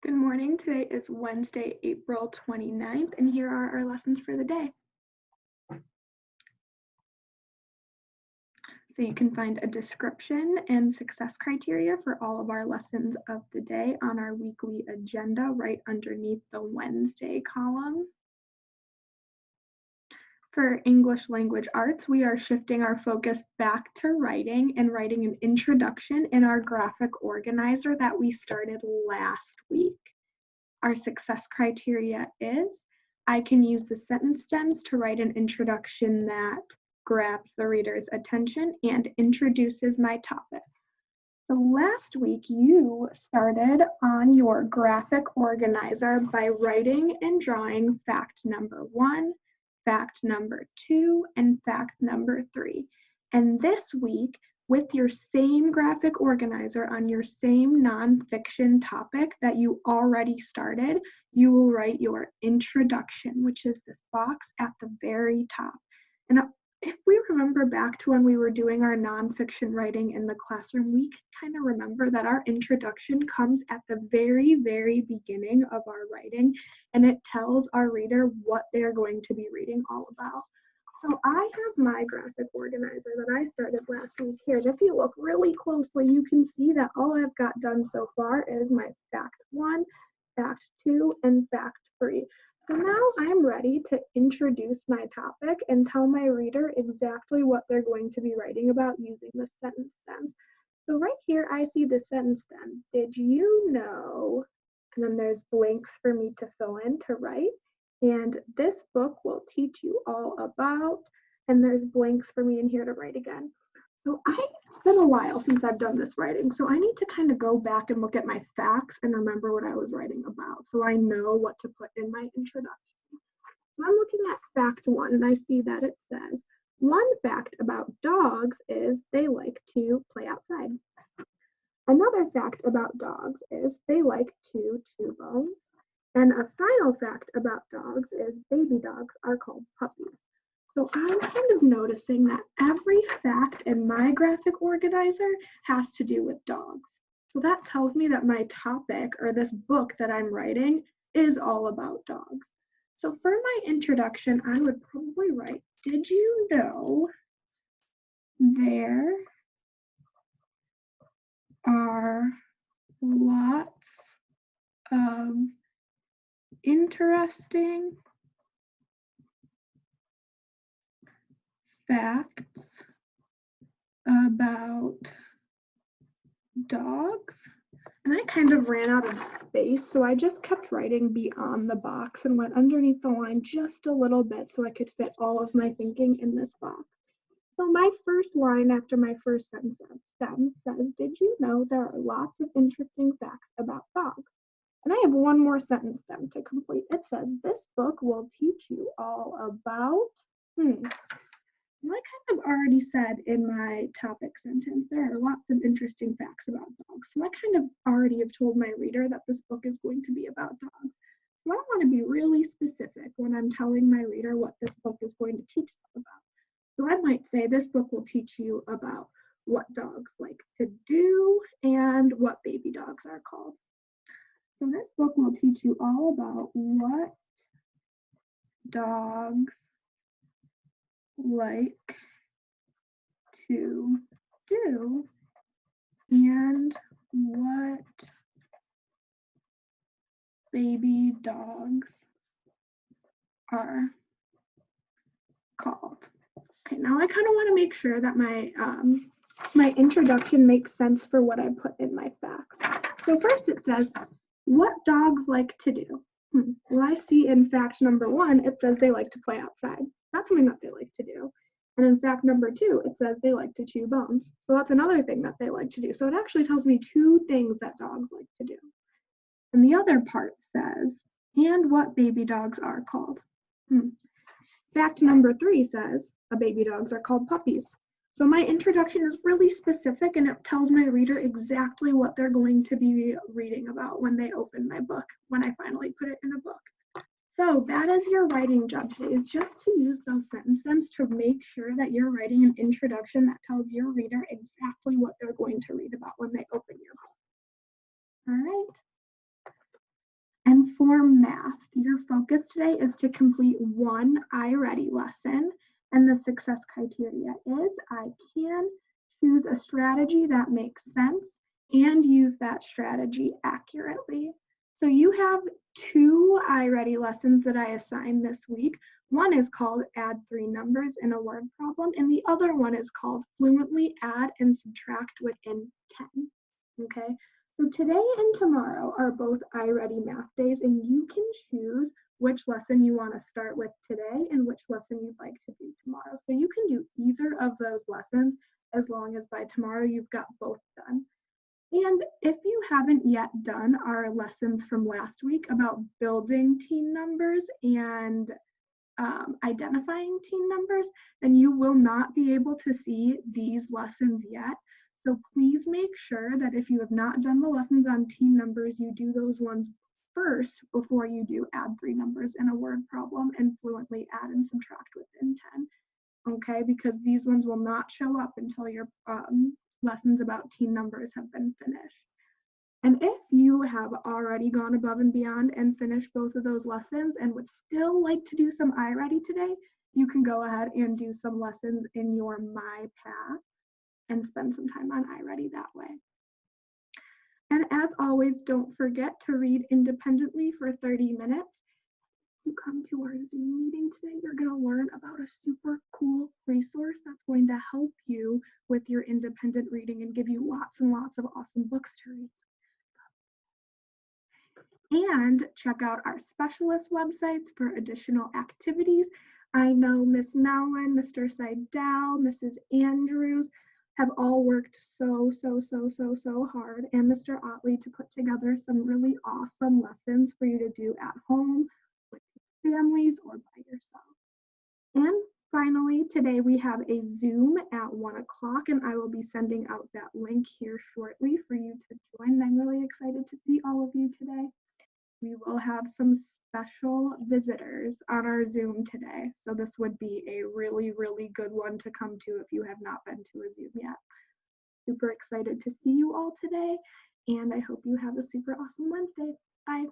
Good morning. Today is Wednesday, April 29th, and here are our lessons for the day. So you can find a description and success criteria for all of our lessons of the day on our weekly agenda right underneath the Wednesday column. For English Language Arts, we are shifting our focus back to writing and writing an introduction in our graphic organizer that we started last week. Our success criteria is I can use the sentence stems to write an introduction that grabs the reader's attention and introduces my topic. So last week you started on your graphic organizer by writing and drawing fact number 1, fact number 2, and fact number 3. And this week, with your same graphic organizer on your same nonfiction topic that you already started, you will write your introduction, which is this box at the very top. And if we remember back to when we were doing our nonfiction writing in the classroom, we can kind of remember that our introduction comes at the very, very beginning of our writing, and it tells our reader what they're going to be reading all about. So I have my graphic organizer that I started last week here. And if you look really closely, you can see that all I've got done so far is my fact 1, fact 2, and fact 3. So now I'm ready to introduce my topic and tell my reader exactly what they're going to be writing about using the sentence stems. So right here, I see the sentence stem. Did you know? And then there's blanks for me to fill in to write. And this book will teach you all about, and there's blanks for me in here to write again. So it's been a while since I've done this writing, so I need to kind of go back and look at my facts and remember what I was writing about so I know what to put in my introduction. So I'm looking at fact 1, and I see that it says, one fact about dogs is they like to play outside. Another fact about dogs is they like to chew bones. And a final fact about dogs is baby dogs are called puppies. So I'm kind of noticing that every fact in my graphic organizer has to do with dogs. So that tells me that my topic or this book that I'm writing is all about dogs. So for my introduction, I would probably write, did you know there are lots of interesting facts about dogs? And I kind of ran out of space, so I just kept writing beyond the box and went underneath the line just a little bit so I could fit all of my thinking in this box. So my first line after my first sentence says, did you know there are lots of interesting facts about dogs? And I have one more sentence stem to complete. It says, this book will teach you all about, I kind of already said in my topic sentence, there are lots of interesting facts about dogs. So I kind of already have told my reader that this book is going to be about dogs. So I want to be really specific when I'm telling my reader what this book is going to teach them about. So I might say this book will teach you about what dogs like to do and what baby dogs are called. So this book will teach you all about what dogs like to do and what baby dogs are called. Okay, now I kind of want to make sure that my introduction makes sense for what I put in my facts. So first it says, what dogs like to do? Well, I see in fact number 1, it says they like to play outside. That's something that they like to do. And in fact number 2, it says they like to chew bones. So that's another thing that they like to do. So it actually tells me 2 things that dogs like to do. And the other part says, and what baby dogs are called. Fact number 3 says, baby dogs are called puppies. So my introduction is really specific and it tells my reader exactly what they're going to be reading about when they open my book, when I finally put it in a book. So that is your writing job today, is just to use those sentence stems to make sure that you're writing an introduction that tells your reader exactly what they're going to read about when they open your book. All right. And for math, your focus today is to complete one iReady lesson. And the success criteria is I can choose a strategy that makes sense and use that strategy accurately. So you have two iReady lessons that I assigned this week. One is called Add 3 Numbers in a Word Problem, and the other one is called Fluently Add and Subtract Within 10. Okay, so today and tomorrow are both iReady math days, and you can choose which lesson you want to start with today and which lesson you'd like to do tomorrow. So you can do either of those lessons as long as by tomorrow you've got both done. And if you haven't yet done our lessons from last week about building teen numbers and identifying teen numbers, then you will not be able to see these lessons yet. So please make sure that if you have not done the lessons on teen numbers, you do those ones first before you do add 3 numbers in a word problem and fluently add and subtract within 10. Okay, because these ones will not show up until your lessons about teen numbers have been finished. And if you have already gone above and beyond and finished both of those lessons and would still like to do some iReady today, you can go ahead and do some lessons in your My Path and spend some time on iReady that way. And as always, don't forget to read independently for 30 minutes. You come to our Zoom meeting today, you're going to learn about a super cool resource that's going to help you with your independent reading and give you lots and lots of awesome books to read. And check out our specialist websites for additional activities. I know Miss Nowlin, Mr. Seidel, Mrs. Andrews have all worked so hard, and Mr. Otley to put together some really awesome lessons for you to do at home with families or by yourself. And finally, today we have a Zoom at 1 o'clock, and I will be sending out that link here shortly for you to join. I'm really excited to see all of you today. We will have some special visitors on our Zoom today. So this would be a really good one to come to if you have not been to a Zoom yet. Super excited to see you all today, and I hope you have a super awesome Wednesday. Bye.